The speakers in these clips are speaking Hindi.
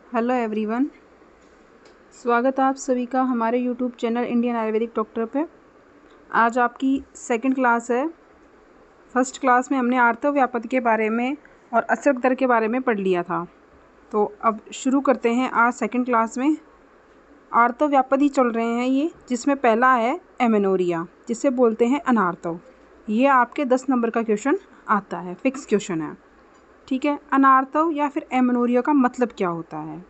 हेलो एवरीवन, स्वागत है आप सभी का हमारे YouTube channel Indian Ayurvedic doctor पे। आज आपकी सेकंड क्लास है। फर्स्ट क्लास में हमने आर्तव व्यापति के बारे में और असर्ग दर के बारे में पढ़ लिया था। तो अब शुरू करते हैं आज सेकंड क्लास में। आर्तव व्यापति चल रहे हैं ये, जिसमें पहला है एमेनोरिया, जिसे बोलते हैं अनार्तव। ये आपके 10 नंबर का क्वेश्चन आता है, फिक्स क्वेश्चन है। ठीक है, अनार्तव या फिर एमेनोरिया का मतलब क्या होता है?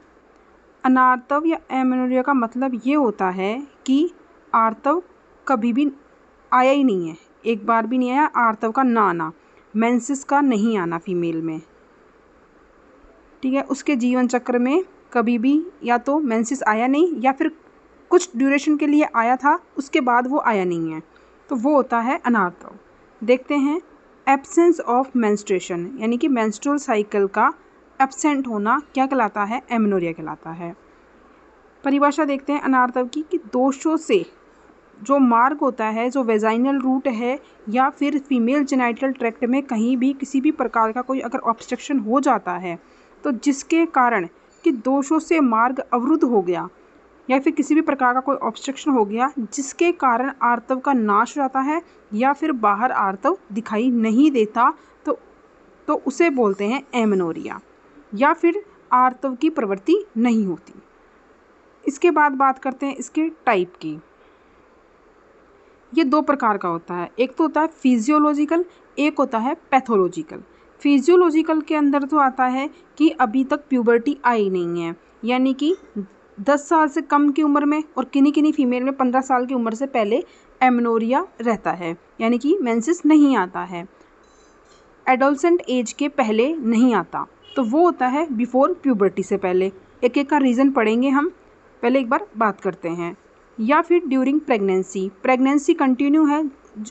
अनार्तव या एमेनोरिया का मतलब ये होता है कि आर्तव कभी भी आया ही नहीं है, एक बार भी नहीं आया। आर्तव का ना आना, मेंसेस का नहीं आना फीमेल में। ठीक है, उसके जीवन चक्र में कभी भी या तो मेंसेस आया नहीं या फिर कुछ ड्यूरेशन के लिए आया था, उसके बाद वो आया नहीं है, तो वो होता है अनार्तव। देखते हैं, एब्सेंस ऑफ मेंस्ट्रुएशन यानी कि मेंस्ट्रुअल साइकिल का एब्सेंट होना क्या कहलाता है? एमेनोरिया कहलाता है। परिभाषा देखते हैं अनार्तव की कि दोषों से जो मार्ग होता है, जो वेजाइनल रूट है या फिर फीमेल जेनिटल ट्रैक्ट में कहीं भी किसी भी प्रकार का कोई अगर ऑब्स्ट्रक्शन हो जाता है, तो जिसके कारण कि दोषों से मार्ग अवरुद्ध हो गया या फिर किसी भी प्रकार का कोई ऑब्स्ट्रक्शन हो गया जिसके कारण आर्तव का नाश हो जाता है या फिर बाहर आर्तव दिखाई नहीं देता, तो उसे बोलते हैं एमेनोरिया, या फिर आर्तव की प्रवृत्ति नहीं होती। इसके बाद बात करते हैं इसके टाइप की। ये 2 प्रकार का होता है, एक तो होता है फिजियोलॉजिकल, एक होता है पैथोलॉजिकल। फिजियोलॉजिकल के अंदर तो आता है कि अभी तक प्यूबर्टी आई नहीं है, यानी कि 10 साल से कम की उम्र में और किन्हीं फीमेल में 15 साल की उम्र से पहले एमेनोरिया रहता है, यानी कि मेंसेस नहीं आता है। एडोलसेंट एज के पहले नहीं आता, तो वो होता है बिफोर प्यूबर्टी से पहले। एक एक का रीज़न पढ़ेंगे हम, पहले एक बार बात करते हैं। या फिर ड्यूरिंग प्रेगनेंसी कंटिन्यू है,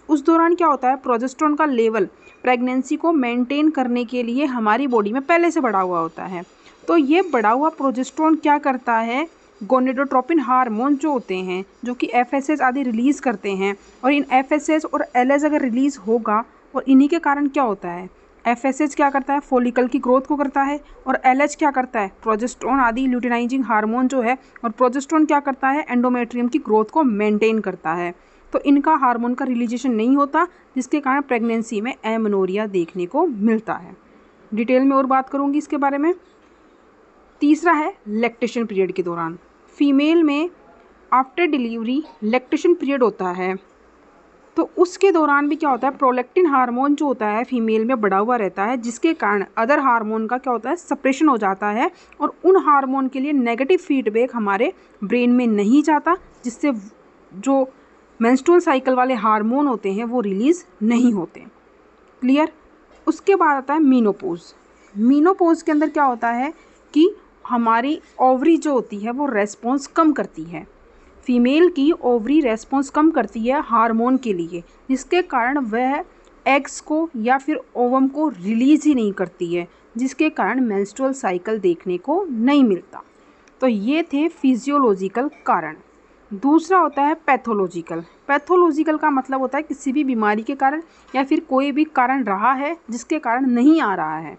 उस दौरान क्या होता है, प्रोजेस्टेरोन का लेवल प्रेगनेंसी को मेंटेन करने के लिए हमारी बॉडी में पहले से बढ़ा हुआ होता है। तो ये बढ़ा हुआ प्रोजेस्टेरोन क्या करता है, गोनेडोट्रोपिन हार्मोन जो होते हैं, जो कि एफएसएच आदि रिलीज़ करते हैं, और इन एफएसएच और एलएच अगर रिलीज़ होगा और इन्हीं के कारण क्या होता है, एफएसएच क्या करता है, फॉलिकल की ग्रोथ को करता है, और एलएच क्या करता है, प्रोजेस्टेरोन आदि ल्यूटिनाइजिंग हार्मोन जो है, और प्रोजेस्टेरोन क्या करता है, एंडोमेट्रियम की ग्रोथ को मेंटेन करता है। तो इनका हार्मोन का रिलीजेशन नहीं होता, जिसके कारण प्रेगनेंसी में एमेनोरिया देखने को मिलता है। डिटेल में और बात करूंगी इसके बारे में। तीसरा है लैक्टेशन पीरियड के दौरान। फीमेल में आफ्टर डिलीवरी लैक्टेशन पीरियड होता है, तो उसके दौरान भी क्या होता है, प्रोलैक्टिन हार्मोन जो होता है फीमेल में बढ़ा हुआ रहता है, जिसके कारण अदर हार्मोन का क्या होता है, सप्रेशन हो जाता है, और उन हार्मोन के लिए नेगेटिव फीडबैक हमारे ब्रेन में नहीं जाता, जिससे जो मेंस्ट्रुअल साइकिल वाले हार्मोन होते हैं वो रिलीज़ नहीं होते। क्लियर। उसके बाद आता है मीनोपोज। मीनोपोज के अंदर क्या होता है कि हमारी ओवरी जो होती है वो रेस्पॉन्स कम करती है, फीमेल की ओवरी रेस्पॉन्स कम करती है हार्मोन के लिए, जिसके कारण वह एग्स को या फिर ओवम को रिलीज़ ही नहीं करती है, जिसके कारण मेंस्ट्रुअल साइकिल देखने को नहीं मिलता। तो ये थे फिजियोलॉजिकल कारण। दूसरा होता है पैथोलॉजिकल। पैथोलॉजिकल का मतलब होता है किसी भी बीमारी के कारण या फिर कोई भी कारण रहा है जिसके कारण नहीं आ रहा है।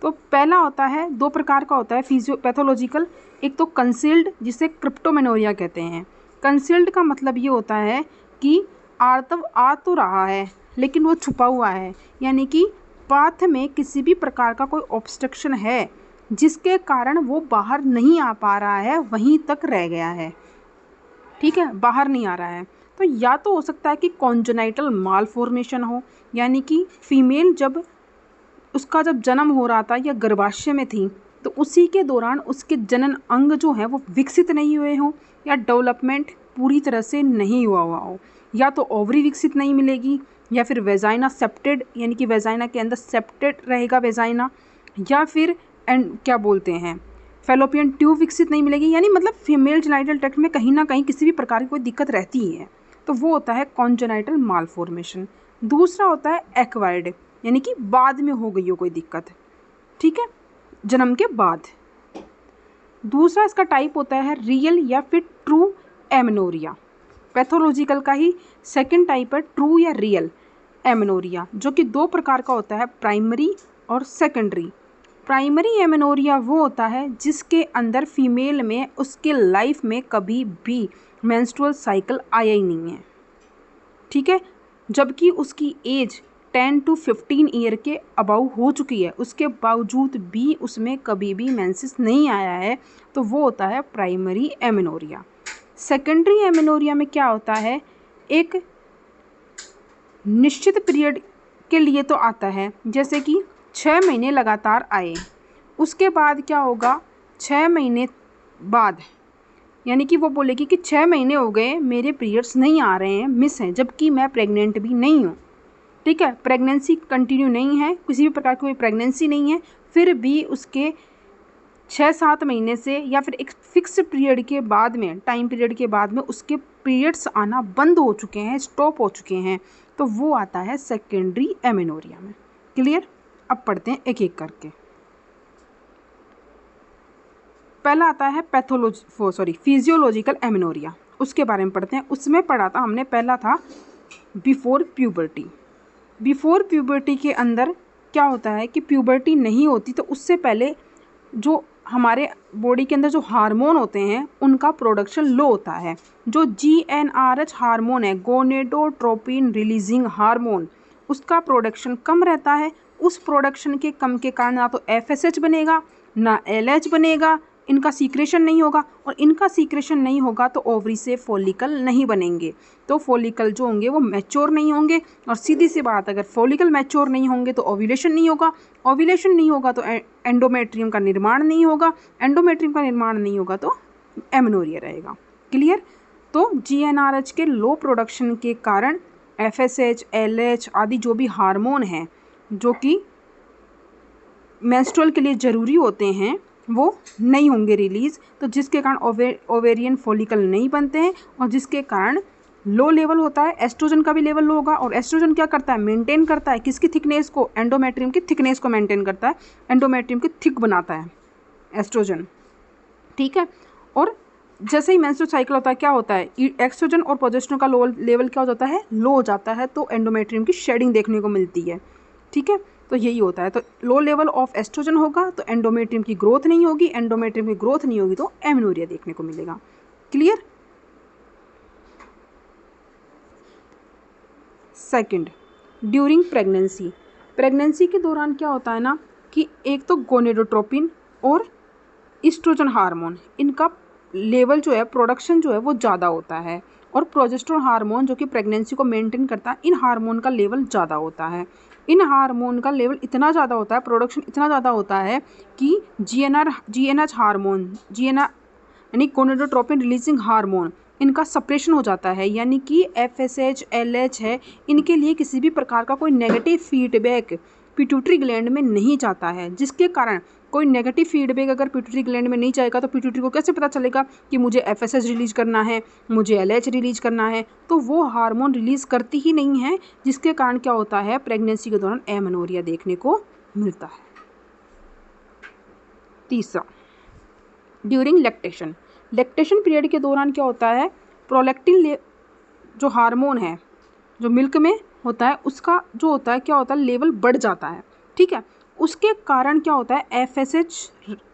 तो पहला होता है, 2 प्रकार का होता है पैथोलॉजिकल। एक तो कंसील्ड, जिसे क्रिप्टोमेनोरिया कहते हैं। कंसील्ड का मतलब ये होता है कि आर्तव आ तो रहा है लेकिन वो छुपा हुआ है, यानी कि पाथ में किसी भी प्रकार का कोई ऑब्स्ट्रक्शन है जिसके कारण वो बाहर नहीं आ पा रहा है, वहीं तक रह गया है। ठीक है, बाहर नहीं आ रहा है। तो या तो हो सकता है कि कॉन्जेनाइटल मालफॉर्मेशन हो, यानी कि फीमेल जब जन्म हो रहा था या गर्भाशय में थी, तो उसी के दौरान उसके जनन अंग जो है वो विकसित नहीं हुए हों, या डेवलपमेंट पूरी तरह से नहीं हुआ हो, या तो ओवरी विकसित नहीं मिलेगी, या फिर वेजाइना सेप्टेड, यानी कि वेजाइना के अंदर सेप्टेड रहेगा वेजाइना, या फिर क्या बोलते हैं, फेलोपियन ट्यूब विकसित नहीं मिलेगी, यानी मतलब फीमेल जेनिटल ट्रैक्ट में कहीं ना कहीं किसी भी प्रकार की कोई दिक्कत रहती ही है। तो वो होता है कॉन्जेनाइटल मालफॉर्मेशन। दूसरा होता है एक्वायर्ड, यानी कि बाद में हो गई हो कोई दिक्कत। ठीक है, जन्म के बाद। दूसरा इसका टाइप होता है रियल या फिर ट्रू एमेनोरिया। पैथोलॉजिकल का ही सेकंड टाइप है ट्रू या रियल एमेनोरिया, जो कि 2 प्रकार का होता है, प्राइमरी और सेकेंडरी। प्राइमरी एमेनोरिया वो होता है जिसके अंदर फीमेल में उसके लाइफ में कभी भी मेंस्ट्रुअल साइकिल आया ही नहीं है, ठीक है, जबकि उसकी एज 10 to 15 ईयर के अबाउ हो चुकी है, उसके बावजूद भी उसमें कभी भी मेंसेस नहीं आया है, तो वो होता है प्राइमरी एमेनोरिया। सेकेंडरी एमेनोरिया में क्या होता है, एक निश्चित पीरियड के लिए तो आता है, जैसे कि 6 महीने लगातार आए, उसके बाद क्या होगा, 6 महीने बाद यानी कि वो बोलेगी कि 6 महीने हो गए मेरे पीरियड्स नहीं आ रहे हैं, मिस हैं, जबकि मैं प्रेग्नेंट भी नहीं हूँ, ठीक है, प्रेगनेंसी कंटिन्यू नहीं है, किसी भी प्रकार की कोई प्रेगनेंसी नहीं है, फिर भी उसके 6-7 महीने से या फिर एक फिक्स पीरियड के बाद में, टाइम पीरियड के बाद में उसके पीरियड्स आना बंद हो चुके हैं, स्टॉप हो चुके हैं, तो वो आता है सेकेंडरी एमेनोरिया में। क्लियर? अब पढ़ते हैं एक एक करके। पहला आता है फिजियोलॉजिकल एमेनोरिया, उसके बारे में पढ़ते हैं। उसमें पढ़ा था हमने, पहला था बिफोर प्यूबर्टी। बिफोर प्यूबर्टी के अंदर क्या होता है कि प्यूबर्टी नहीं होती तो उससे पहले जो हमारे बॉडी के अंदर जो हार्मोन होते हैं उनका प्रोडक्शन लो होता है। जो GnRH हार्मोन है, गोनेडोट्रोपिन रिलीजिंग हार्मोन, उसका प्रोडक्शन कम रहता है। उस प्रोडक्शन के कम के कारण ना तो FSH बनेगा ना LH बनेगा, इनका सीक्रेशन नहीं होगा, और इनका सीक्रेशन नहीं होगा तो ओवरी से फॉलिकल नहीं बनेंगे, तो फॉलिकल जो होंगे वो मैच्योर नहीं होंगे, और सीधी सी बात, अगर फॉलिकल मैच्योर नहीं होंगे तो ओव्यूलेशन नहीं होगा, ओव्यूलेशन नहीं होगा तो एंडोमेट्रियम का निर्माण नहीं होगा, एंडोमेट्रियम का निर्माण नहीं होगा तो एमेनोरिया रहेगा। क्लियर? तो GnRH के लो प्रोडक्शन के कारण FSH, LH आदि जो भी हार्मोन हैं जो कि मेंस्ट्रुअल के लिए ज़रूरी होते हैं वो नहीं होंगे रिलीज़, तो जिसके कारण ओवेरियन फॉलिकल नहीं बनते हैं, और जिसके कारण लो लेवल होता है, एस्ट्रोजन का भी लेवल लो होगा। और एस्ट्रोजन क्या करता है, मेंटेन करता है किसकी थिकनेस को, एंडोमेट्रियम की थिकनेस को मेंटेन करता है, एंडोमेट्रियम की थिक बनाता है एस्ट्रोजन, ठीक है। और जैसे ही मेंस्ट्रुअल साइकिल होता है क्या होता है, एस्ट्रोजन और प्रोजेस्टेरोन का लेवल क्या हो जाता है, लो हो जाता है, तो एंडोमेट्रियम की शेडिंग देखने को मिलती है, ठीक है। तो यही होता है, तो लो लेवल ऑफ एस्ट्रोजन होगा तो एंडोमेट्रियम की ग्रोथ नहीं होगी, एंडोमेट्रियम की ग्रोथ नहीं होगी तो एमेनोरिया देखने को मिलेगा। Clear? Second, during pregnancy. Pregnancy के दौरान क्या होता है ना कि एक तो गोनेडोट्रोपिन और एस्ट्रोजन हार्मोन, इनका लेवल जो है, प्रोडक्शन जो है वो ज़्यादा होता है, और प्रोजेस्टेरोन हार्मोन जो कि प्रेगनेंसी को मेंटेन करता है, इन हार्मोन का लेवल ज़्यादा होता है। इन हार्मोन का लेवल इतना ज़्यादा होता है, प्रोडक्शन इतना ज़्यादा होता है कि GnH हार्मोन, यानी गोनेडोट्रोपिन रिलीजिंग हार्मोन, इनका सप्रेशन हो जाता है, यानी कि FSH, LH है, इनके लिए किसी भी प्रकार का कोई नेगेटिव फीडबैक पिट्यूटरी ग्लैंड में नहीं जाता है, जिसके कारण कोई नेगेटिव फीडबैक अगर पिट्यूटरी ग्लैंड में नहीं जाएगा तो पिट्यूटरी को कैसे पता चलेगा कि मुझे FSH रिलीज करना है, मुझे LH रिलीज करना है, तो वो हार्मोन रिलीज करती ही नहीं है, जिसके कारण क्या होता है, प्रेगनेंसी के दौरान एमेनोरिया देखने को मिलता है। तीसरा, ड्यूरिंग लैक्टेशन। लैक्टेशन पीरियड के दौरान क्या होता है, प्रोलैक्टिन जो हार्मोन है जो मिल्क में होता है उसका जो होता है क्या होता है, लेवल बढ़ जाता है, ठीक है। उसके कारण क्या होता है,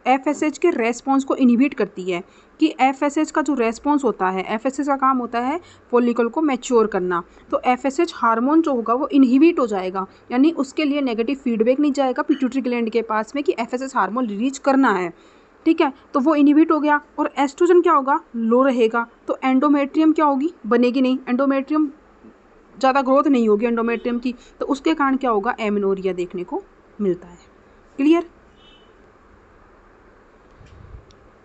FSH के रेस्पॉन्स को इनहिबिट करती है, कि FSH का जो रेस्पॉन्स होता है, FSH का काम होता है फॉलिकल को मैच्योर करना, तो FSH हार्मोन जो होगा वो इनहिबिट हो जाएगा, यानी उसके लिए नेगेटिव फीडबैक नहीं जाएगा पिट्यूटरी ग्लैंड के पास में कि FSH हार्मोन रिलीज करना है, ठीक है, तो वो इनहिबिट हो गया, और एस्ट्रोजन क्या होगा, लो रहेगा, तो एंडोमेट्रियम क्या होगी, बनेगी नहीं, एंडोमेट्रियम ज़्यादा ग्रोथ नहीं होगी एंडोमेट्रियम की, तो उसके कारण क्या होगा, एमेनोरिया देखने को मिलता है। क्लियर?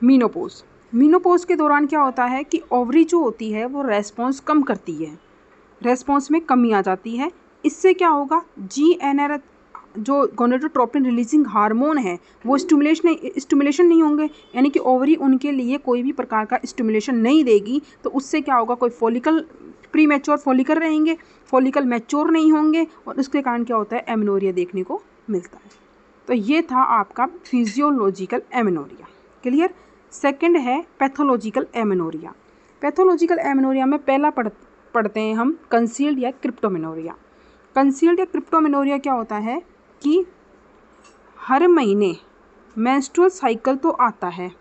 मीनोपोज। मीनोपोज के दौरान क्या होता है कि ओवरी जो होती है वो रेस्पॉन्स कम करती है, रेस्पॉन्स में कमी आ जाती है। इससे क्या होगा, GnRH जो गोनेडोट्रोपिन रिलीजिंग हार्मोन है वो स्टिमुलेशन नहीं होंगे, यानी कि ओवरी उनके लिए कोई भी प्रकार का स्टिमुलेशन नहीं देगी, तो उससे क्या होगा, कोई फॉलिकल प्री मैच्योर फॉलिकल रहेंगे, फॉलिकल मैच्योर नहीं होंगे, और उसके कारण क्या होता है, एमेनोरिया देखने को मिलता है। तो ये था आपका फिजियोलॉजिकल एमेनोरिया। क्लियर? सेकंड है पैथोलॉजिकल एमेनोरिया। पैथोलॉजिकल एमेनोरिया में पहला पढ़ते हैं हम कंसील्ड या क्रिप्टोमेनोरिया। कंसील्ड या क्रिप्टोमेनोरिया क्या होता है कि हर महीने मेंस्ट्रुअल साइकिल तो आता है,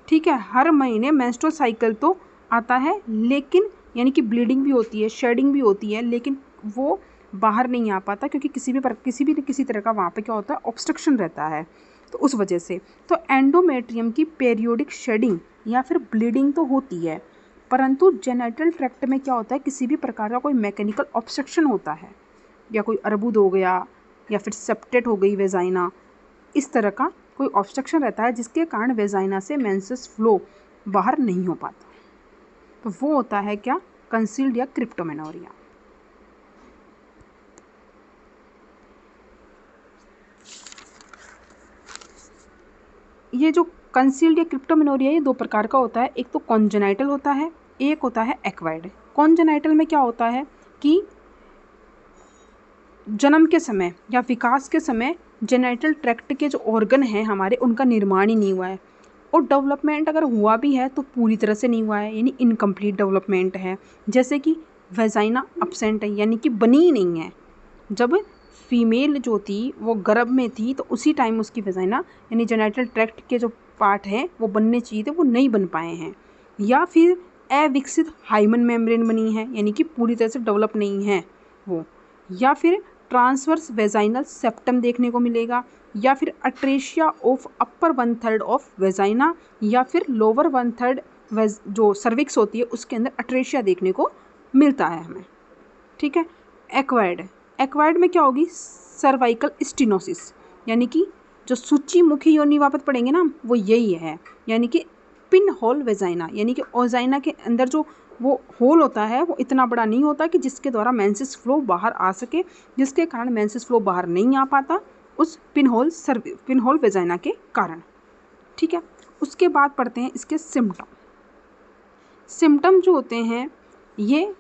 ठीक है, हर महीने मेंस्ट्रुअल साइकिल तो आता है, लेकिन यानी कि ब्लीडिंग भी होती है, शेडिंग भी होती है, लेकिन वो बाहर नहीं आ पाता क्योंकि किसी तरह का वहाँ पे क्या होता है, ऑब्स्ट्रक्शन रहता है, तो उस वजह से। तो एंडोमेट्रियम की पीरियोडिक शेडिंग या फिर ब्लीडिंग तो होती है, परंतु जेनिटल ट्रैक्ट में क्या होता है, किसी भी प्रकार का कोई मैकेनिकल ऑब्स्ट्रक्शन होता है, या कोई अर्बुद हो गया या फिर सेप्टेट हो गई वेजाइना, इस तरह का कोई ऑब्स्ट्रक्शन रहता है जिसके कारण वेजाइना से मेंसेस फ्लो बाहर नहीं हो पाता, तो वो होता है क्या, कंसील्ड या क्रिप्टोमेनोरिया। ये जो कंसील्ड या क्रिप्टोमेनोरिया ये दो प्रकार का होता है, एक तो कॉन्जेनाइटल होता है, एक होता है एक्वायर्ड। कॉन्जेनाइटल में क्या होता है कि जन्म के समय या विकास के समय जेनिटल ट्रैक्ट के जो ऑर्गन हैं हमारे, उनका निर्माण ही नहीं हुआ है, और डेवलपमेंट अगर हुआ भी है तो पूरी तरह से नहीं हुआ है, यानी इनकम्प्लीट डेवलपमेंट है। जैसे कि वेजाइना अब्सेंट है, यानी कि बनी ही नहीं है। जब फीमेल जो थी वो गर्भ में थी तो उसी टाइम उसकी वेजाइना यानी जेनिटल ट्रैक्ट के जो पार्ट हैं वो बनने चाहिए थे, वो नहीं बन पाए हैं। या फिर अविकसित हाइमन मेम्ब्रेन बनी है, यानी कि पूरी तरह से डेवलप नहीं है वो। या फिर ट्रांसवर्स वेजाइनल सेप्टम देखने को मिलेगा, या फिर atresia of upper 1/3 of vagina, या फिर लोअर 1/3 जो सर्विक्स होती है उसके अंदर अट्रेशिया देखने को मिलता है हमें, ठीक है। एक्वायर्ड में क्या होगी, सर्वाइकल स्टिनोसिस, यानी कि जो सूचीमुखी योनि वापस पढ़ेंगे ना वो यही है, यानी कि पिन होल वेजाइना, यानी कि ओजाइना के अंदर जो वो होल होता है वो इतना बड़ा नहीं होता कि जिसके द्वारा मेंसेस फ्लो बाहर आ सके, जिसके कारण मेंसेस फ्लो बाहर नहीं आ पाता उस पिन होल वेजाइना के कारण, ठीक है। उसके बाद पढ़ते हैं इसके सिम्टम जो होते हैं ये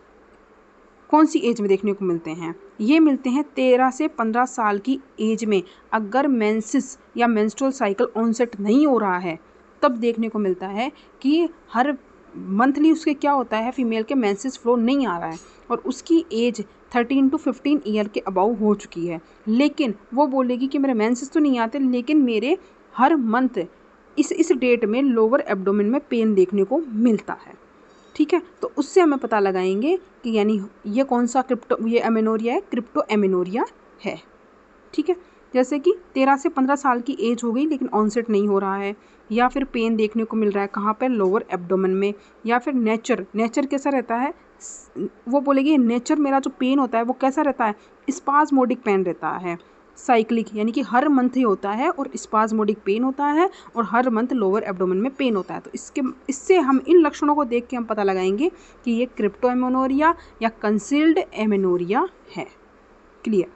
कौन सी एज में देखने को मिलते हैं, ये मिलते हैं 13 से 15 साल की एज में। अगर मेंसेस या मेंस्ट्रुअल साइकिल ऑनसेट नहीं हो रहा है तब देखने को मिलता है कि हर मंथली उसके क्या होता है, फीमेल के मेंसेस फ्लो नहीं आ रहा है और उसकी एज 13 to 15 ईयर के अबाउ हो चुकी है, लेकिन वो बोलेगी कि मेरे मेंसेस तो नहीं आते लेकिन मेरे हर मंथ इस डेट में लोअर एब्डोमेन में पेन देखने को मिलता है, ठीक है। तो उससे हमें पता लगाएंगे कि यानी ये कौन सा ये एमेनोरिया है, क्रिप्टो एमेनोरिया है, ठीक है। जैसे कि 13 से 15 साल की एज हो गई लेकिन ऑनसेट नहीं हो रहा है, या फिर पेन देखने को मिल रहा है कहाँ पर, लोअर एब्डोमेन में, या फिर नेचर कैसा रहता है, वो बोलेगी नेचर मेरा जो पेन होता है वो कैसा रहता है, स्पाज्मोडिक पेन रहता है, साइक्लिक, यानी कि हर मंथ ही होता है और स्पाज्मोडिक पेन होता है और हर मंथ लोअर एब्डोमेन में पेन होता है। तो इससे हम इन लक्षणों को देख के हम पता लगाएंगे कि ये क्रिप्टो एमेनोरिया या कंसील्ड एमेनोरिया है। क्लियर।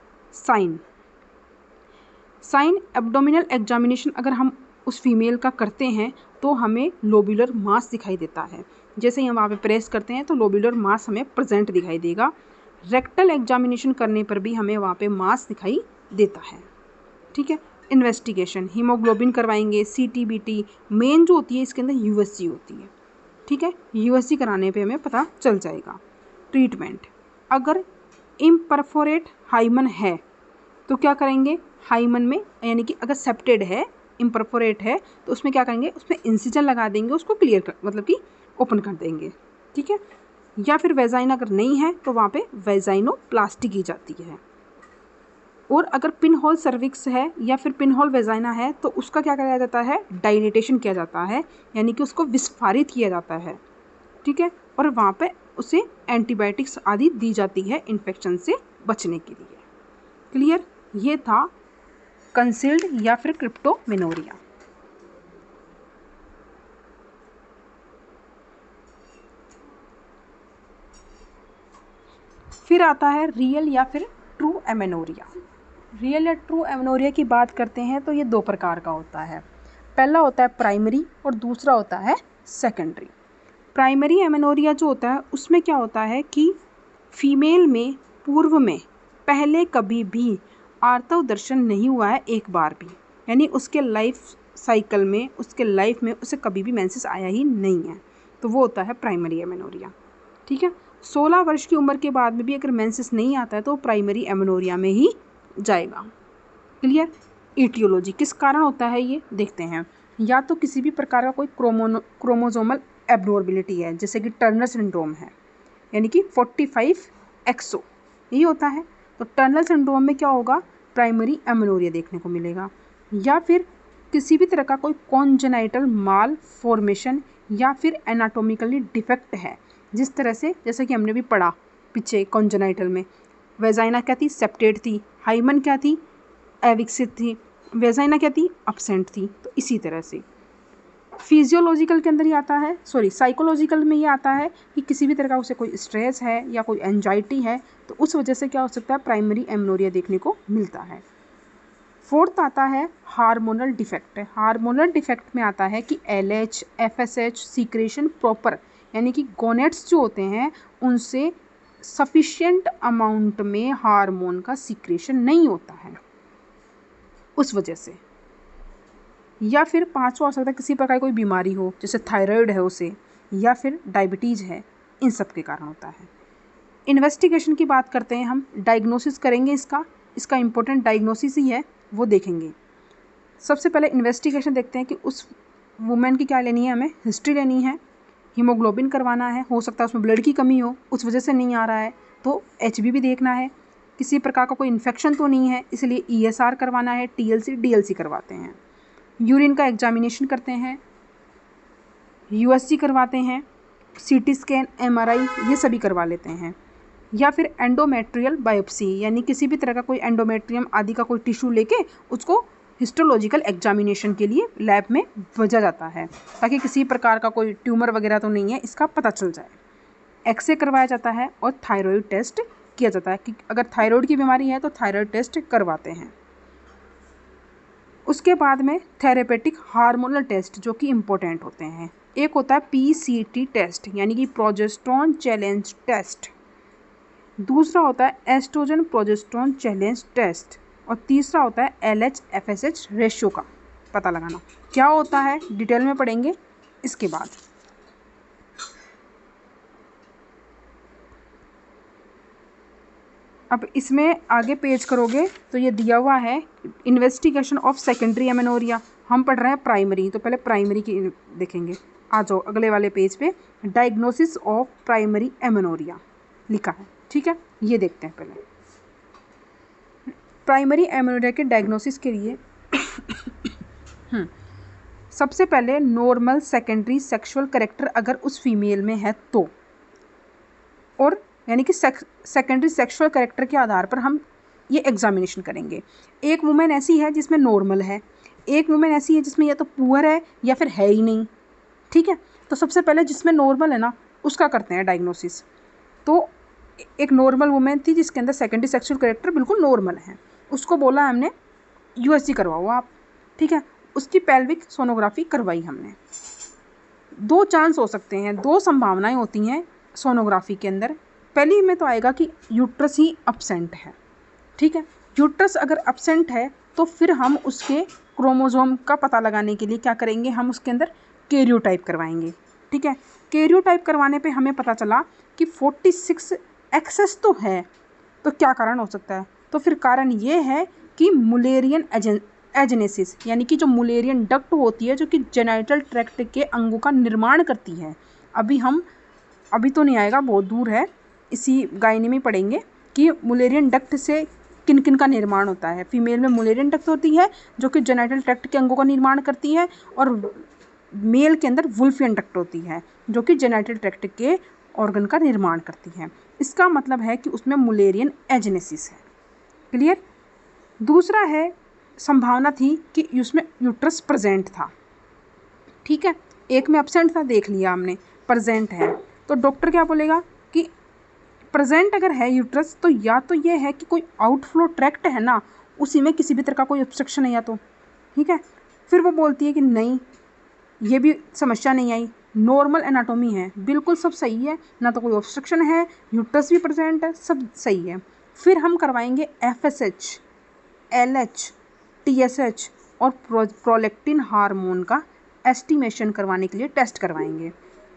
साइन एब्डोमिनल एग्जामिनेशन अगर हम उस फीमेल का करते हैं तो हमें लोब्यूलर मास दिखाई देता है, जैसे ही हम वहाँ पे प्रेस करते हैं तो लोब्यूलर मास हमें प्रेजेंट दिखाई देगा। रेक्टल एग्जामिनेशन करने पर भी हमें वहाँ पे मास दिखाई देता है, ठीक है। इन्वेस्टिगेशन हीमोग्लोबिन करवाएंगे, CTBT, मेन जो होती है इसके अंदर USG होती है, ठीक है। USG कराने पे हमें पता चल जाएगा। ट्रीटमेंट, अगर इम्परफोरेट हाइमन है तो क्या करेंगे, हाइमन में यानी कि अगर सेप्टेड है, इम्परफोरेट है तो उसमें क्या करेंगे, उसमें इंसिजन लगा देंगे, उसको क्लियर कर मतलब कि ओपन कर देंगे, ठीक है। या फिर वेजाइन अगर नहीं है तो वहाँ पे वेजाइनोप्लास्टी की जाती है। और अगर पिन होल सर्विक्स है या फिर पिन होल वेजाइना है तो उसका क्या किया जाता है, डायलेटेशन किया जाता है, यानी कि उसको विस्फारित किया जाता है, ठीक है। और वहाँ पे उसे एंटीबायोटिक्स आदि दी जाती है इन्फेक्शन से बचने के लिए। क्लियर। ये था कंसील्ड या फिर क्रिप्टोमेनोरिया। फिर आता है रियल या फिर ट्रू एमेनोरिया। रियल या ट्रू एमेनोरिया की बात करते हैं तो ये दो प्रकार का होता है, पहला होता है प्राइमरी और दूसरा होता है सेकेंडरी। प्राइमरी एमेनोरिया जो होता है उसमें क्या होता है कि फीमेल में पूर्व में पहले कभी भी आर्तव दर्शन नहीं हुआ है एक बार भी, यानी उसके लाइफ साइकिल में, उसके लाइफ में उसे कभी भी मेंसेस आया ही नहीं है, तो वो होता है प्राइमरी एमेनोरिया, ठीक है। 16 वर्ष की उम्र के बाद में भी अगर मेंसेस नहीं आता है तो प्राइमरी एमेनोरिया में ही जाएगा। क्लियर। ईटियोलॉजी किस कारण होता है ये देखते हैं। या तो किसी भी प्रकार का कोई क्रोमोजोमल एब्नॉर्मेलिटी है, जैसे कि टर्नर सिंड्रोम है, यानी कि 45XO यही होता है। तो टर्नर सिंड्रोम में क्या होगा, प्राइमरी एमेनोरिया देखने को मिलेगा। या फिर किसी भी तरह का कोई कॉन्जेनाइटल माल फॉर्मेशन या फिर एनाटोमिकली डिफेक्ट है, जिस तरह से जैसे कि हमने भी पढ़ा पीछे कॉन्जेनाइटल में, वेजाइना क्या थी, सेप्टेट थी, हाइमन क्या थी, अविकसित थी, वेजाइना क्या थी, अब्सेंट थी। तो इसी तरह से फिजियोलॉजिकल के अंदर ही आता है, साइकोलॉजिकल में ये आता है कि किसी भी तरह का उसे कोई स्ट्रेस है या कोई एंजाइटी है, तो उस वजह से क्या हो सकता है, प्राइमरी एमेनोरिया देखने को मिलता है। फोर्थ आता है हार्मोनल डिफेक्ट। हार्मोनल डिफेक्ट में आता है कि LH, FSH सीक्रेशन प्रॉपर, यानी कि गोनेट्स जो होते हैं उनसे सफिशिएंट अमाउंट में हार्मोन का सीक्रेशन नहीं होता है, उस वजह से। या फिर पांचवा हो सकता है किसी प्रकार की कोई बीमारी हो, जैसे थायराइड है उसे, या फिर डायबिटीज़ है, इन सब के कारण होता है। इन्वेस्टिगेशन की बात करते हैं हम, डायग्नोसिस करेंगे इसका इम्पोर्टेंट डायग्नोसिस ही है, वो देखेंगे। सबसे पहले इन्वेस्टिगेशन देखते हैं कि उस वुमेन की क्या लेनी है, हमें हिस्ट्री लेनी है, हीमोग्लोबिन करवाना है, हो सकता है उसमें ब्लड की कमी हो उस वजह से नहीं आ रहा है, तो HB भी देखना है, किसी प्रकार का कोई इन्फेक्शन तो नहीं है, इसलिए ESR करवाना है, TLC DLC करवाते हैं, यूरिन का एग्जामिनेशन करते हैं, USG करवाते हैं, CT स्कैन, MRI ये सभी करवा लेते हैं। या फिर एंडोमेट्रियल बायोप्सी, यानी किसी भी तरह का कोई एंडोमेट्रियम आदि का कोई टिश्यू लेके उसको हिस्टोलॉजिकल एग्जामिनेशन के लिए लैब में भेजा जाता है, ताकि किसी प्रकार का कोई ट्यूमर वगैरह तो नहीं है इसका पता चल जाए। एक्सरे करवाया जाता है और थायराइड टेस्ट किया जाता है कि अगर थायराइड की बीमारी है तो थायराइड टेस्ट करवाते हैं। उसके बाद में थेरेपेटिक हार्मोनल टेस्ट जो कि इम्पोर्टेंट होते हैं। एक होता है PCT टेस्ट, यानी कि प्रोजेस्टेरोन चैलेंज टेस्ट। दूसरा होता है एस्ट्रोजन प्रोजेस्टेरोन चैलेंज टेस्ट। और तीसरा होता है LH FSH रेशियो का पता लगाना। क्या होता है डिटेल में पढ़ेंगे इसके बाद। अब इसमें आगे पेज करोगे तो ये दिया हुआ है इन्वेस्टिगेशन ऑफ सेकेंडरी एमेनोरिया। हम पढ़ रहे हैं प्राइमरी, तो पहले प्राइमरी की देखेंगे। आ जाओ अगले वाले पेज पे, डायग्नोसिस ऑफ प्राइमरी एमेनोरिया लिखा है, ठीक है, ये देखते हैं पहले। प्राइमरी एमेनोरिया के डायग्नोसिस के लिए सबसे पहले नॉर्मल सेकेंडरी सेक्सुअल कैरेक्टर अगर उस फीमेल में है तो, और यानी कि सेकेंडरी सेक्सुअल कैरेक्टर के आधार पर हम ये एग्जामिनेशन करेंगे। एक वुमेन ऐसी है जिसमें नॉर्मल है, एक वुमेन ऐसी है जिसमें या तो पुअर है या फिर है ही नहीं, ठीक है। तो सबसे पहले जिसमें नॉर्मल है ना उसका करते हैं डायग्नोसिस। तो एक नॉर्मल वुमेन थी जिसके अंदर सेकेंडरी सेक्सुअल कैरेक्टर बिल्कुल नॉर्मल है, उसको बोला हमने USG करवाओ आप, ठीक है। उसकी पेल्विक सोनोग्राफी करवाई हमने। दो चांस हो सकते हैं, दो संभावनाएं होती हैं सोनोग्राफी के अंदर। पहली में तो आएगा कि यूट्रस ही अब्सेंट है, ठीक है। यूट्रस अगर अब्सेंट है तो फिर हम उसके क्रोमोसोम का पता लगाने के लिए क्या करेंगे, हम उसके अंदर कैरियोटाइप करवाएंगे, ठीक है। कैरियोटाइप करवाने पे हमें पता चला कि 46 एक्सेस तो है, तो क्या कारण हो सकता है, तो फिर कारण ये है कि मुलेरियन एजेनेसिस, यानी कि जो मुलेरियन डक्ट होती है जो कि जेनिटल ट्रैक्ट के अंगों का निर्माण करती है। अभी तो नहीं आएगा, बहुत दूर है, इसी गायनी में पढ़ेंगे कि मुलेरियन डक्ट से किन किन का निर्माण होता है। फीमेल में मुलेरियन डक्ट होती है जो कि जेनिटल ट्रैक्ट के अंगों का निर्माण करती है, और मेल के अंदर वुल्फियन डक्ट होती है जो कि जेनिटल ट्रैक्ट के ऑर्गन का निर्माण करती है। इसका मतलब है कि उसमें मुलेरियन एजेनेसिस है। क्लियर। दूसरा है, संभावना थी कि उसमें यूट्रस प्रेजेंट था, ठीक है। एक में एब्सेंट था, देख लिया हमने, प्रेजेंट है, तो डॉक्टर क्या बोलेगा कि प्रेजेंट अगर है यूट्रस तो या तो ये है कि कोई आउटफ्लो ट्रैक्ट है ना, उसी में किसी भी तरह का कोई ऑब्स्ट्रक्शन है या तो, ठीक है। फिर वो बोलती है कि नहीं, ये भी समस्या नहीं आई, नॉर्मल एनाटॉमी है, बिल्कुल सब सही है, ना तो कोई ऑब्स्ट्रक्शन है, यूट्रस भी प्रेजेंट है, सब सही है। फिर हम करवाएंगे FSH, LH, TSH और प्रोलैक्टिन हार्मोन का एस्टिमेशन करवाने के लिए टेस्ट करवाएंगे,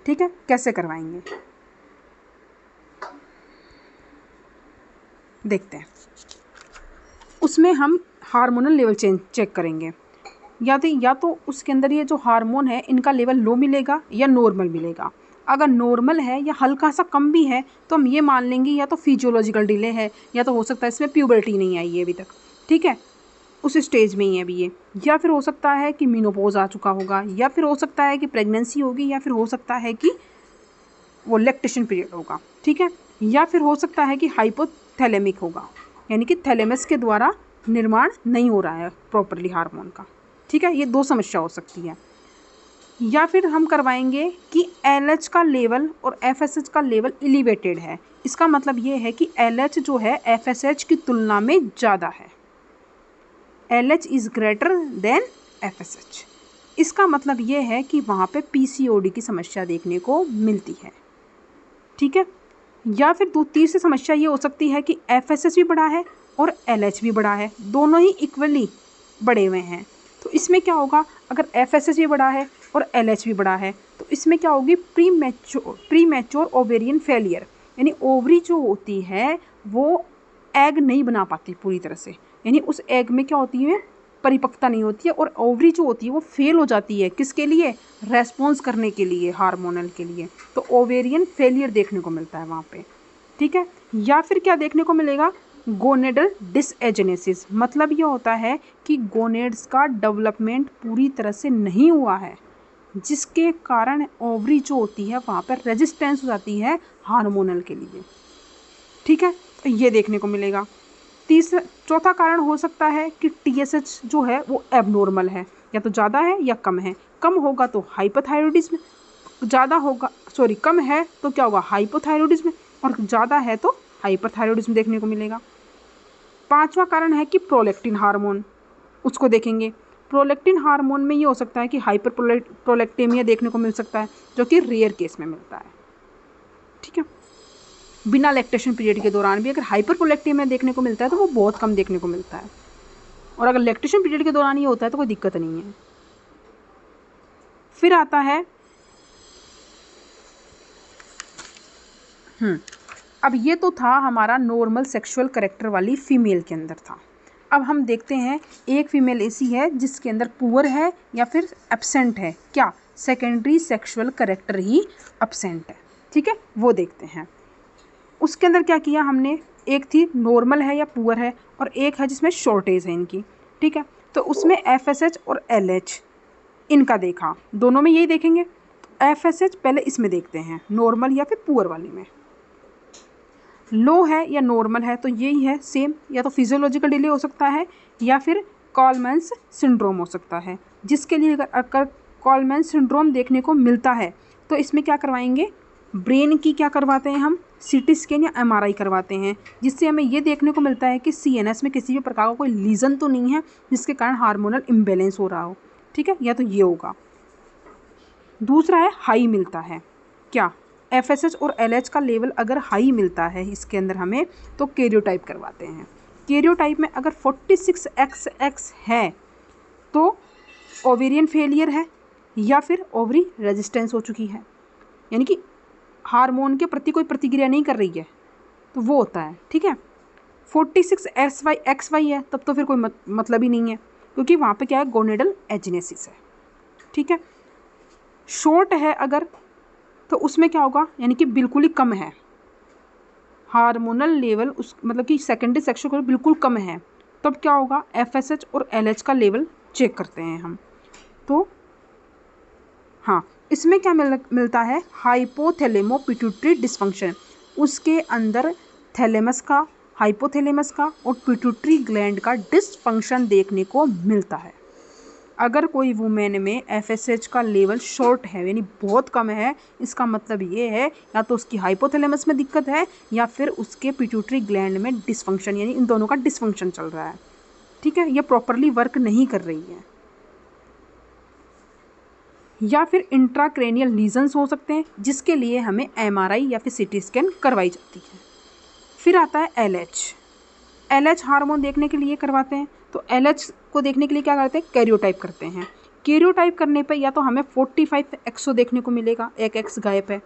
ठीक है। कैसे करवाएंगे देखते हैं। उसमें हम हार्मोनल लेवल चेक करेंगे। या तो उसके अंदर ये जो हार्मोन है इनका लेवल लो मिलेगा या नॉर्मल मिलेगा। अगर नॉर्मल है या हल्का सा कम भी है तो हम ये मान लेंगे या तो फिजियोलॉजिकल डिले है, या तो हो सकता है इसमें प्यूबर्टी नहीं आई है अभी तक, ठीक है, उस स्टेज में ही है अभी ये। या फिर हो सकता है कि मेनोपॉज आ चुका होगा, या फिर हो सकता है कि प्रेगनेंसी होगी, या फिर हो सकता है कि वो लैक्टेशन पीरियड होगा, ठीक है। या फिर हो सकता है कि हाइपोथैलेमिक होगा, यानी कि थैलेमस के द्वारा निर्माण नहीं हो रहा है प्रॉपरली हार्मोन का, ठीक है। ये दो समस्या हो सकती है। या फिर हम करवाएंगे कि LH का लेवल और FSH का लेवल एलिवेटेड है। इसका मतलब ये है कि LH जो है FSH की तुलना में ज़्यादा है, LH is greater than FSH। इसका मतलब ये है कि वहाँ पे PCOD की समस्या देखने को मिलती है, ठीक है। या फिर तीसरी समस्या ये हो सकती है कि FSH भी बड़ा है और LH भी बड़ा है, दोनों ही इक्वली बड़े हुए हैं। तो इसमें क्या होगा, अगर FSH भी बड़ा है और LH भी बड़ा है तो इसमें क्या होगी, प्री मैच्योर ओवेरियन फेलियर, यानी ओवरी जो होती है वो एग नहीं बना पाती पूरी तरह से, यानी उस एग में क्या होती है, परिपक्वता नहीं होती है, और ओवरी जो होती है वो फेल हो जाती है। किसके लिए, रेस्पॉन्स करने के लिए, हार्मोनल के लिए। तो ओवेरियन फेलियर देखने को मिलता है वहाँ पे, ठीक है। या फिर क्या देखने को मिलेगा, गोनेडल डिसएजेनेसिस, मतलब ये होता है कि गोनेड्स का डेवलपमेंट पूरी तरह से नहीं हुआ है, जिसके कारण ओवरी जो होती है वहाँ पर रेजिस्टेंस हो जाती है हार्मोनल के लिए, ठीक है। तो ये देखने को मिलेगा। चौथा कारण हो सकता है कि TSH जो है वो एबनॉर्मल है, या तो ज़्यादा है या कम है। कम होगा तो हाइपोथायरॉयडिज्म, कम है तो क्या होगा, हाइपोथायरॉयडिज्म, और ज़्यादा है तो हाइपरथायरॉयडिज्म देखने को मिलेगा। पांचवा कारण है कि प्रोलैक्टिन हार्मोन, उसको देखेंगे। प्रोलैक्टिन हार्मोन में ये हो सकता है कि हाइपर प्रोलैक्टेमिया देखने को मिल सकता है, जो कि रेयर केस में मिलता है, ठीक है। बिना लैक्टेशन पीरियड के दौरान भी अगर हाइपर प्रोलैक्टेमिया देखने को मिलता है तो वो बहुत कम देखने को मिलता है, और अगर लैक्टेशन पीरियड के दौरान ये होता है तो कोई दिक्कत नहीं है। फिर आता है अब ये तो था हमारा नॉर्मल सेक्सुअल कैरेक्टर वाली फीमेल के अंदर था। अब हम देखते हैं एक फीमेल ऐसी है जिसके अंदर पुअर है या फिर एब्सेंट है, क्या सेकेंडरी सेक्सुअल कैरेक्टर ही एब्सेंट है, ठीक है, वो देखते हैं। उसके अंदर क्या किया हमने, एक थी नॉर्मल है या पुअर है, और एक है जिसमें शॉर्टेज है इनकी, ठीक है। तो उसमें FSH और LH इनका देखा, दोनों में यही देखेंगे। तो FSH पहले इसमें देखते हैं, नॉर्मल या फिर पुअर वाली में। लो है या नॉर्मल है तो यही है सेम, या तो फिजियोलॉजिकल डिले हो सकता है या फिर कॉलमैन्स सिंड्रोम हो सकता है, जिसके लिए अगर कॉलमैन्स सिंड्रोम देखने को मिलता है तो इसमें क्या करवाएंगे, ब्रेन की क्या करवाते हैं हम, CT स्कैन या MRI करवाते हैं, जिससे हमें ये देखने को मिलता है कि CNS में किसी भी प्रकार का कोई लीजन तो नहीं है जिसके कारण हार्मोनल इम्बैलेंस हो रहा हो, ठीक है, या तो ये होगा। दूसरा है हाई मिलता है, क्या FSH और LH का लेवल अगर हाई मिलता है इसके अंदर हमें, तो कैरियोटाइप करवाते हैं। कैरियोटाइप में अगर 46XX है तो ओवेरियन फेलियर है या फिर ओवरी रेजिस्टेंस हो चुकी है, यानी कि हार्मोन के प्रति कोई प्रतिक्रिया नहीं कर रही है, तो वो होता है, ठीक है। 46XY है तब तो फिर कोई मतलब ही नहीं है, क्योंकि वहाँ पे क्या है, गोनेडल एजिनेसिस है, ठीक है। शॉर्ट है अगर, तो उसमें क्या होगा, यानी कि बिल्कुल ही कम है हार्मोनल लेवल, उस मतलब कि सेकेंडरी सेक्सुअल लेवल बिल्कुल कम है, तब क्या होगा, FSH और LH का लेवल चेक करते हैं हम। तो हाँ, इसमें क्या मिलता है, हाइपोथैलेमो पिट्यूटरी डिसफंक्शन, उसके अंदर थैलेमस का, हाइपोथैलेमस का और पिट्यूटरी ग्लैंड का डिसफंक्शन देखने को मिलता है। अगर कोई वुमेन में FSH का लेवल शॉर्ट है यानी बहुत कम है, इसका मतलब ये है या तो उसकी हाइपोथैलेमस में दिक्कत है या फिर उसके पिट्यूटरी ग्लैंड में डिसफंक्शन, यानी इन दोनों का डिसफंक्शन चल रहा है, ठीक है, ये प्रॉपरली वर्क नहीं कर रही है। या फिर इंट्राक्रेनियल लीजन्स हो सकते हैं, जिसके लिए हमें MRI या फिर CT स्कैन करवाई जाती है। फिर आता है LH हार्मोन देखने के लिए करवाते हैं। तो LH को देखने के लिए क्या करते हैं, कैरियोटाइप करते हैं। कैरियोटाइप करने पे या तो हमें 45XO देखने को मिलेगा, एक X गायब है,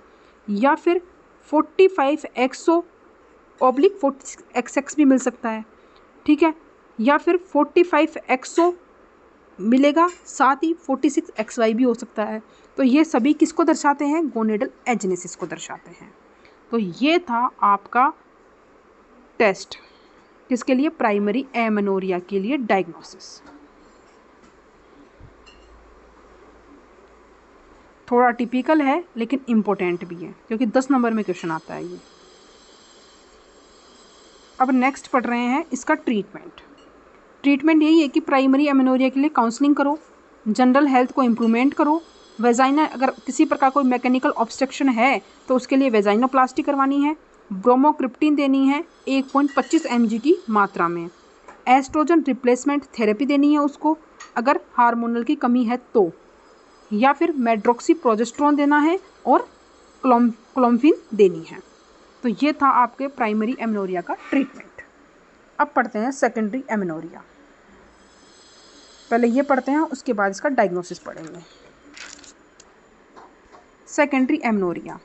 या फिर 45XO/46XX भी मिल सकता है, ठीक है। या फिर 45 XO मिलेगा, साथ ही 46 XY भी हो सकता है। तो ये सभी किसको दर्शाते हैं? गोनेडल एजेनेसिस को दर्शाते हैं। तो ये था आपका टेस्ट किसके लिए? प्राइमरी एमेनोरिया के लिए डायग्नोसिस। थोड़ा टिपिकल है लेकिन इम्पोर्टेंट भी है क्योंकि 10 नंबर में क्वेश्चन आता है ये। अब नेक्स्ट पढ़ रहे हैं इसका ट्रीटमेंट। ट्रीटमेंट यही है कि प्राइमरी एमेनोरिया के लिए काउंसलिंग करो, जनरल हेल्थ को इम्प्रूवमेंट करो, वेजाइना अगर किसी प्रकार कोई मैकेनिकल ऑब्स्ट्रक्शन है तो उसके लिए वेजाइनोप्लास्टी करवानी है, ब्रोमोक्रिप्टिन देनी है 1.25 mg की मात्रा में, एस्ट्रोजन रिप्लेसमेंट थेरेपी देनी है उसको अगर हार्मोनल की कमी है तो, या फिर मेड्रोक्सी प्रोजेस्टेरोन देना है और क्लोम्फिन देनी है। तो ये था आपके प्राइमरी एमेनोरिया का ट्रीटमेंट। अब पढ़ते हैं सेकेंडरी एमेनोरिया। पहले ये पढ़ते हैं उसके बाद इसका डायग्नोसिस पढ़ेंगे। सेकेंडरी एमेनोरिया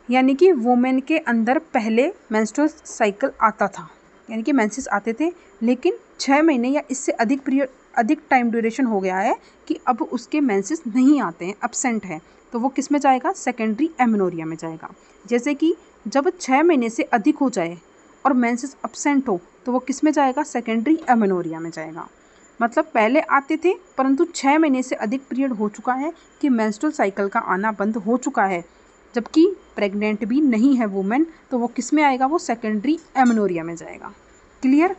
यानी कि वुमेन के अंदर पहले मेंस्ट्रुअल साइकिल आता था, यानी कि मेंसेस आते थे, लेकिन 6 महीने या इससे अधिक टाइम ड्यूरेशन हो गया है कि अब उसके मेंसेस नहीं आते हैं, एब्सेंट है, तो वो किस में जाएगा? सेकेंडरी एमेनोरिया में जाएगा। जैसे कि जब 6 महीने से अधिक हो जाए और मेंसेस एब्सेंट हो तो वो किस में जाएगा? सेकेंडरी एमेनोरिया में जाएगा। मतलब पहले आते थे परंतु 6 महीने से अधिक पीरियड हो चुका है कि मेंस्ट्रुअल साइकिल का आना बंद हो चुका है, जबकि प्रेग्नेंट भी नहीं है वुमेन, तो वो किस में आएगा? वो सेकेंडरी एमेनोरिया में जाएगा। क्लियर?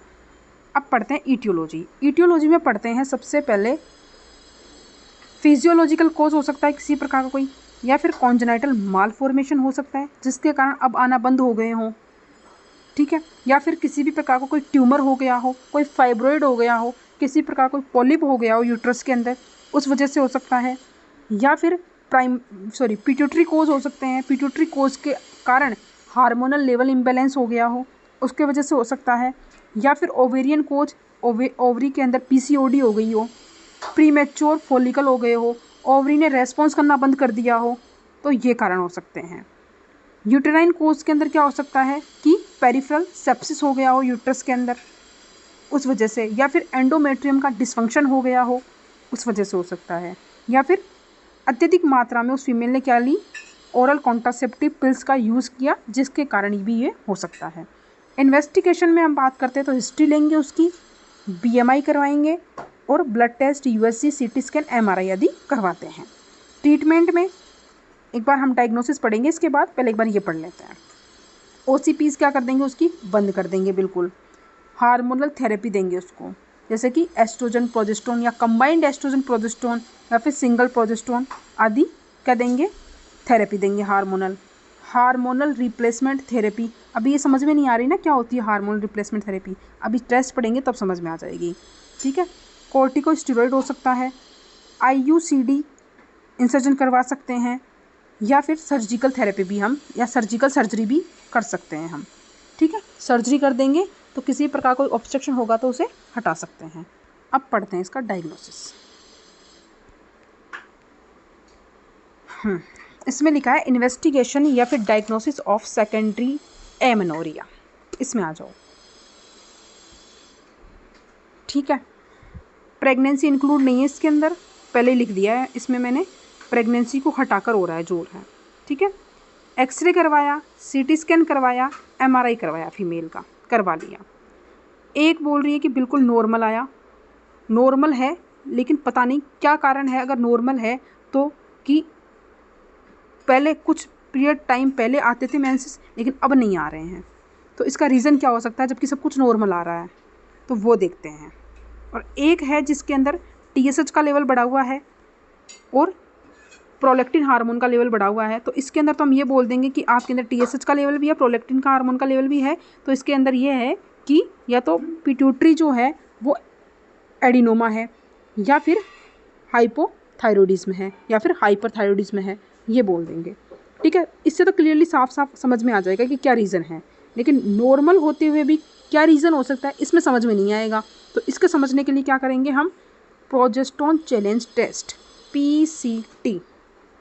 अब पढ़ते हैं ईटियोलॉजी। ईटियोलॉजी में पढ़ते हैं सबसे पहले फिजियोलॉजिकल कोज हो सकता है किसी प्रकार का कोई, या फिर कॉन्जेनाइटल मालफॉर्मेशन हो सकता है जिसके कारण अब आना बंद हो गए हों, ठीक है, या फिर किसी भी प्रकार का कोई ट्यूमर हो गया हो, कोई फाइब्रॉइड हो गया हो, किसी प्रकार कोई पॉलिप हो गया हो यूट्रस के अंदर, उस वजह से हो सकता है, या फिर पिट्यूटरी कोज हो सकते हैं, पिट्यूटरी कोज के कारण हार्मोनल लेवल इम्बैलेंस हो गया हो उसके वजह से हो सकता है, या फिर ओवेरियन कोज, ओवरी के अंदर PCOD हो गई हो, प्रीमेच्योर फॉलिकल हो गए हो, ओवरी ने रेस्पॉन्स करना बंद कर दिया हो, तो ये कारण हो सकते हैं। यूटेराइन कोज के अंदर क्या हो सकता है कि पेरिफेरल सेप्सिस हो गया हो यूट्रस के अंदर उस वजह से, या फिर एंडोमेट्रियम का डिसफंक्शन हो गया हो उस वजह से हो सकता है, या फिर अत्यधिक मात्रा में उस फीमेल ने क्या ली? ओरल कॉन्ट्रासेप्टिव पिल्स का यूज़ किया जिसके कारण भी ये हो सकता है। इन्वेस्टिगेशन में हम बात करते हैं तो हिस्ट्री लेंगे उसकी, BMI करवाएंगे और blood test, USG, CT scan, MRI आदि करवाते हैं। ट्रीटमेंट में एक बार हम डायग्नोसिस पढ़ेंगे, इसके बाद पहले एक बार ये पढ़ लेते हैं। OCPs क्या कर देंगे? उसकी बंद कर देंगे बिल्कुल। हार्मोनल थेरेपी देंगे उसको, जैसे कि एस्ट्रोजन प्रोजेस्टेरोन या कंबाइंड एस्ट्रोजन प्रोजेस्टेरोन या फिर सिंगल प्रोजेस्टेरोन आदि क्या देंगे? थेरेपी देंगे हार्मोनल। हार्मोनल रिप्लेसमेंट थेरेपी, अभी ये समझ में नहीं आ रही ना क्या होती है हार्मोनल रिप्लेसमेंट थेरेपी, अभी टेस्ट पढ़ेंगे तब समझ में आ जाएगी, ठीक है। कॉर्टिकोस्टेरॉइड हो सकता है, IUCD इंसर्जन करवा सकते हैं, या फिर सर्जिकल थेरेपी भी हम, या सर्जिकल सर्जरी भी कर सकते हैं हम, ठीक है। सर्जरी कर देंगे तो किसी प्रकार कोई ऑब्स्ट्रक्शन होगा तो उसे हटा सकते हैं। अब पढ़ते हैं इसका डायग्नोसिस। इसमें लिखा है इन्वेस्टिगेशन या फिर डायग्नोसिस ऑफ सेकेंडरी एमेनोरिया, इसमें आ जाओ, ठीक है। प्रेगनेंसी इंक्लूड नहीं है इसके अंदर, पहले लिख दिया है इसमें मैंने, प्रेगनेंसी को हटाकर हो रहा है, जोर है, ठीक है। एक्सरे करवाया, CT स्कैन करवाया, MRI करवाया, फीमेल का करवा लिया। एक बोल रही है कि बिल्कुल नॉर्मल आया, नॉर्मल है लेकिन पता नहीं क्या कारण है। अगर नॉर्मल है तो कि पहले कुछ पीरियड टाइम पहले आते थे मेंसेस लेकिन अब नहीं आ रहे हैं, तो इसका रीज़न क्या हो सकता है जबकि सब कुछ नॉर्मल आ रहा है, तो वो देखते हैं। और एक है जिसके अंदर TSH का लेवल बढ़ा हुआ है और प्रोलैक्टिन हार्मोन का लेवल बढ़ा हुआ है, तो इसके अंदर तो हम ये बोल देंगे कि आपके अंदर TSH का लेवल भी है, प्रोलैक्टिन का हार्मोन का लेवल भी है, तो इसके अंदर ये है कि या तो पिट्यूटरी जो है वो एडिनोमा है, या फिर हाइपोथायरॉयडिज्म है, या फिर हाइपरथायरॉयडिज्म है, ये बोल देंगे, ठीक है। इससे तो क्लियरली साफ साफ समझ में आ जाएगा कि क्या रीज़न है, लेकिन नॉर्मल होते हुए भी क्या रीज़न हो सकता है इसमें समझ में नहीं आएगा। तो इसके समझने के लिए क्या करेंगे हम? प्रोजेस्टेरोन चैलेंज टेस्ट, PCT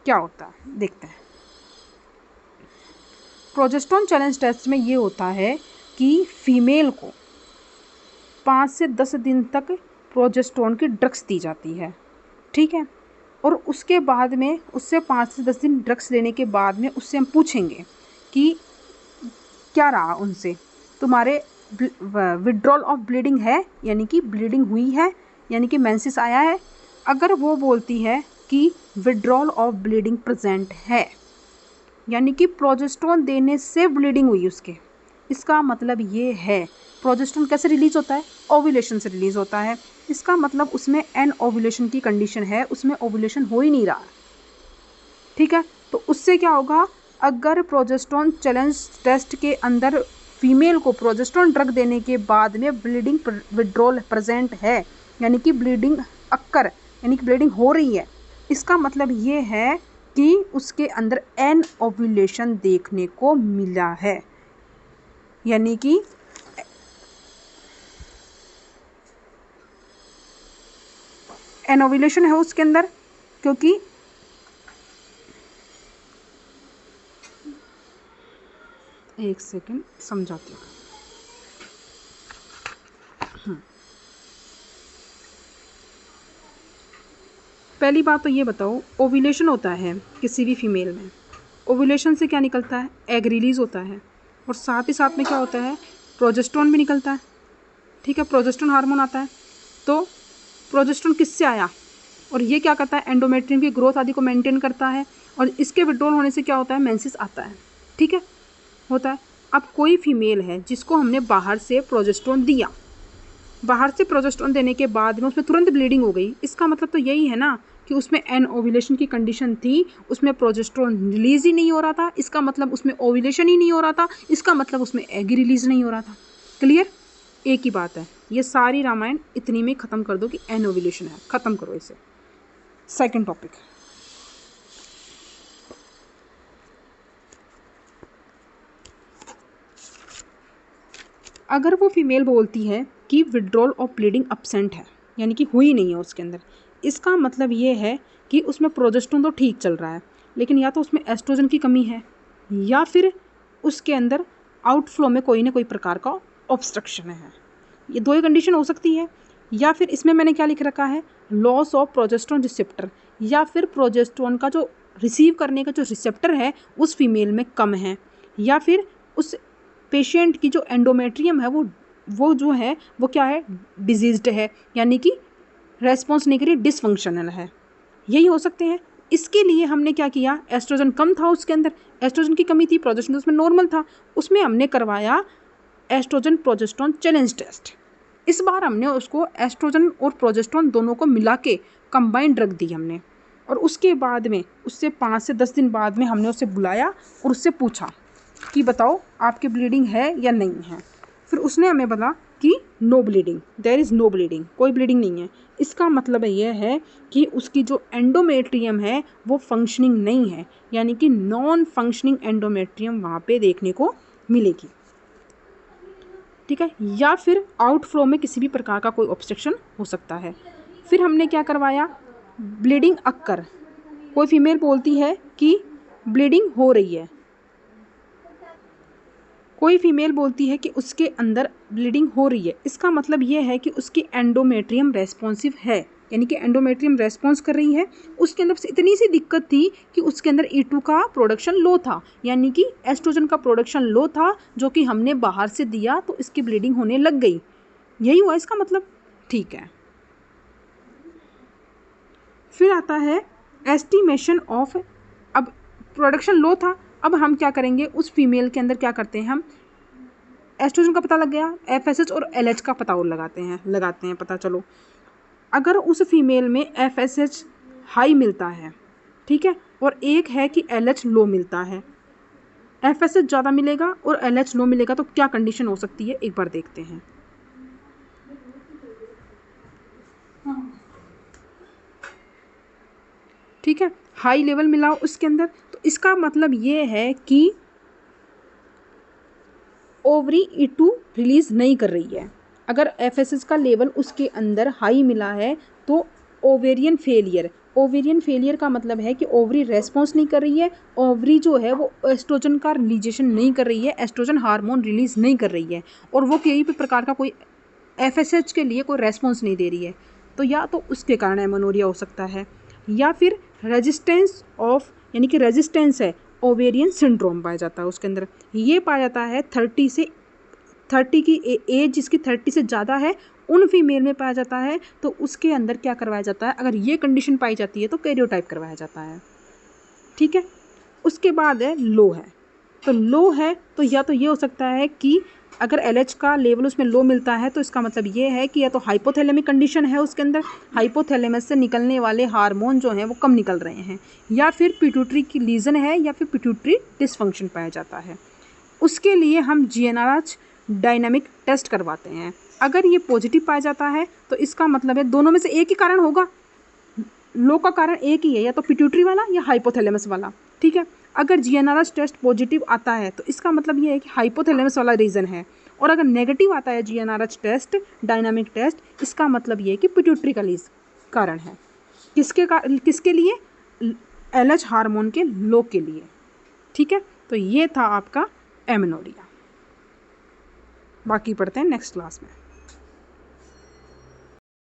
क्या होता है देखते हैं। प्रोजेस्टेरोन चैलेंज टेस्ट में ये होता है कि फीमेल को 5 से 10 दिन तक प्रोजेस्टेरोन की ड्रग्स दी जाती है, ठीक है। और उसके बाद में उससे 5 से 10 दिन ड्रग्स लेने के बाद में उससे हम पूछेंगे कि क्या रहा उनसे, तुम्हारे विड्रॉल ऑफ ब्लीडिंग है, यानी कि ब्लीडिंग हुई है, यानी कि मेंसेस आया है। अगर वो बोलती है कि विड्रॉल ऑफ ब्लीडिंग प्रेजेंट है, यानी कि प्रोजेस्टेरोन देने से ब्लीडिंग हुई उसके, इसका मतलब ये है प्रोजेस्टेरोन कैसे रिलीज़ होता है, ओव्यूलेशन से रिलीज़ होता है। इसका मतलब उसमें एन ओव्यूलेशन की कंडीशन है, उसमें ओव्यूलेशन हो ही नहीं रहा, ठीक है। तो उससे क्या होगा, अगर प्रोजेस्टेरोन चैलेंज टेस्ट के अंदर फीमेल को प्रोजेस्टेरोन ड्रग देने के बाद में ब्लीडिंग विड्रॉल प्रेजेंट है, यानी कि ब्लीडिंग अक्कर, यानी कि ब्लीडिंग हो रही है, इसका मतलब ये है कि उसके अंदर एन ओव्यूलेशन देखने को मिला है, यानी कि एन ओव्यूलेशन है उसके अंदर। क्योंकि एक सेकंड समझाती हूँ। पहली बात तो ये बताओ, ओव्यूलेशन होता है किसी भी फीमेल में, ओव्यूलेशन से क्या निकलता है, एग रिलीज़ होता है, और साथ ही साथ में क्या होता है, प्रोजेस्टेरोन भी निकलता है, ठीक है। प्रोजेस्टेरोन हार्मोन आता है। तो प्रोजेस्टेरोन किससे आया, और ये क्या करता है, एंडोमेट्रियम की ग्रोथ आदि को मेंटेन करता है, और इसके विड्रॉल होने से क्या होता है, मेंसेस आता है, ठीक है, होता है। अब कोई फीमेल है जिसको हमने बाहर से प्रोजेस्टेरोन दिया, बाहर से प्रोजेस्टेरोन देने के बाद में उसमें तुरंत ब्लीडिंग हो गई, इसका मतलब तो यही है ना कि उसमें एन ओव्यूलेशन की कंडीशन थी, उसमें प्रोजेस्टेरोन रिलीज ही नहीं हो रहा था, इसका मतलब उसमें ओव्यूलेशन ही नहीं हो रहा था, इसका मतलब उसमें एग रिलीज नहीं हो रहा था। क्लियर, एक ही बात है। ये सारी रामायण इतनी में ख़त्म कर दो कि एन ओव्यूलेशन है, ख़त्म करो इसे। सेकंड टॉपिक, अगर वो फीमेल बोलती है कि विड्रॉल ऑफ ब्लीडिंग अब्सेंट है, यानी कि हुई नहीं है उसके अंदर, इसका मतलब ये है कि उसमें प्रोजेस्टेरोन तो ठीक चल रहा है, लेकिन या तो उसमें एस्ट्रोजन की कमी है, या फिर उसके अंदर आउटफ्लो में कोई ना कोई प्रकार का ऑब्स्ट्रक्शन है। ये दो ही कंडीशन हो सकती है। या फिर इसमें मैंने क्या लिख रखा है, लॉस ऑफ प्रोजेस्टेरोन रिसेप्टर, या फिर प्रोजेस्टेरोन का जो रिसीव करने का जो रिसेप्टर है उस फीमेल में कम है, या फिर उस पेशेंट की जो एंडोमेट्रियम है वो जो है वो क्या है, डिजीज्ड है, यानी कि रेस्पॉन्स नहीं करिए, डिसफंक्शनल है, यही हो सकते हैं। इसके लिए हमने क्या किया, एस्ट्रोजन कम था उसके अंदर, एस्ट्रोजन की कमी थी, प्रोजेस्टेरोन उसमें नॉर्मल था, उसमें हमने करवाया एस्ट्रोजन प्रोजेस्टेरोन चैलेंज टेस्ट। इस बार हमने उसको एस्ट्रोजन और प्रोजेस्टेरोन दोनों को मिला के कंबाइंड ड्रग दी हमने, और उसके बाद में उससे 5 से 10 दिन बाद में हमने उसे बुलाया और उससे पूछा कि बताओ आपकी ब्लीडिंग है या नहीं है। फिर उसने हमें बोला कि no bleeding, there is no bleeding, कोई ब्लीडिंग नहीं है। इसका मतलब यह है कि उसकी जो एंडोमेट्रियम है वो फंक्शनिंग नहीं है, यानी कि नॉन फंक्शनिंग एंडोमेट्रियम वहाँ पे देखने को मिलेगी, ठीक है। या फिर आउटफ्लो में किसी भी प्रकार का कोई ऑब्स्ट्रक्शन हो सकता है। फिर हमने क्या करवाया, ब्लीडिंग अक्कर, कोई फीमेल बोलती है कि ब्लीडिंग हो रही है, कोई फीमेल बोलती है कि उसके अंदर ब्लीडिंग हो रही है, इसका मतलब ये है कि उसकी एंडोमेट्रियम रेस्पॉन्सिव है, यानी कि एंडोमेट्रियम रेस्पॉन्स कर रही है। उसके अंदर इतनी सी दिक्कत थी कि उसके अंदर E2 का प्रोडक्शन लो था, यानी कि एस्ट्रोजन का प्रोडक्शन लो था, जो कि हमने बाहर से दिया तो इसकी ब्लीडिंग होने लग गई, यही हुआ इसका मतलब, ठीक है। फिर आता है एस्टिमेशन ऑफ, अब प्रोडक्शन लो था, अब हम क्या करेंगे, उस फीमेल के अंदर क्या करते हैं, हम एस्ट्रोजन का पता लग गया, FSH और LH का पता और लगाते हैं पता। चलो अगर उस फीमेल में FSH हाई मिलता है, ठीक है, और एक है कि LH लो मिलता है, FSH ज़्यादा मिलेगा और LH लो मिलेगा, तो क्या कंडीशन हो सकती है, एक बार देखते हैं। ठीक है, हाई लेवल मिला उसके अंदर, तो इसका मतलब ये है कि ओवरी E2 रिलीज़ नहीं कर रही है। अगर FSH का लेवल उसके अंदर हाई मिला है तो ओवेरियन फेलियर, ओवेरियन फेलियर का मतलब है कि ओवरी रेस्पॉन्स नहीं कर रही है, ओवरी जो है वो एस्ट्रोजन का रिलीजेशन नहीं कर रही है, एस्ट्रोजन हार्मोन रिलीज़ नहीं कर रही है, और वो किसी भी प्रकार का कोई FSH के लिए कोई रेस्पॉन्स नहीं दे रही है, तो या तो उसके कारण एमेनोरिया हो सकता है, या फिर रेजिस्टेंस ऑफ यानी कि रेजिस्टेंस है ओवेरियन सिंड्रोम पाया जाता है उसके अंदर। ये पाया जाता है 30 की एज जिसकी 30 से ज़्यादा है उन फीमेल में पाया जाता है। तो उसके अंदर क्या करवाया जाता है, अगर ये कंडीशन पाई जाती है तो कैरियोटाइप करवाया जाता है। ठीक है, उसके बाद है लो है। तो लो है तो या तो ये हो सकता है कि अगर LH का लेवल उसमें लो मिलता है तो इसका मतलब ये है कि या तो हाइपोथैलेमिक कंडीशन है उसके अंदर, हाइपोथैलेमस से निकलने वाले हार्मोन जो हैं वो कम निकल रहे हैं, या फिर पिट्यूटरी की लीजन है, या फिर पिट्यूटरी डिसफंक्शन पाया जाता है। उसके लिए हम GnRH डायनामिक टेस्ट करवाते हैं। अगर ये पॉजिटिव पाया जाता है तो इसका मतलब है दोनों में से एक ही कारण होगा, लो का कारण एक ही है, या तो पिट्यूटरी वाला या हाइपोथैलेमस वाला। ठीक है, अगर GnRH टेस्ट पॉजिटिव आता है तो इसका मतलब ये है कि हाइपोथैलेमस वाला रीज़न है, और अगर नेगेटिव आता है GnRH टेस्ट डायनामिक टेस्ट, इसका मतलब ये है कि पिट्यूटरी का कारण है। किसके लिए, LH हार्मोन के लो के लिए। ठीक है, तो ये था आपका एमेनोरिया। बाकी पढ़ते हैं नेक्स्ट क्लास में।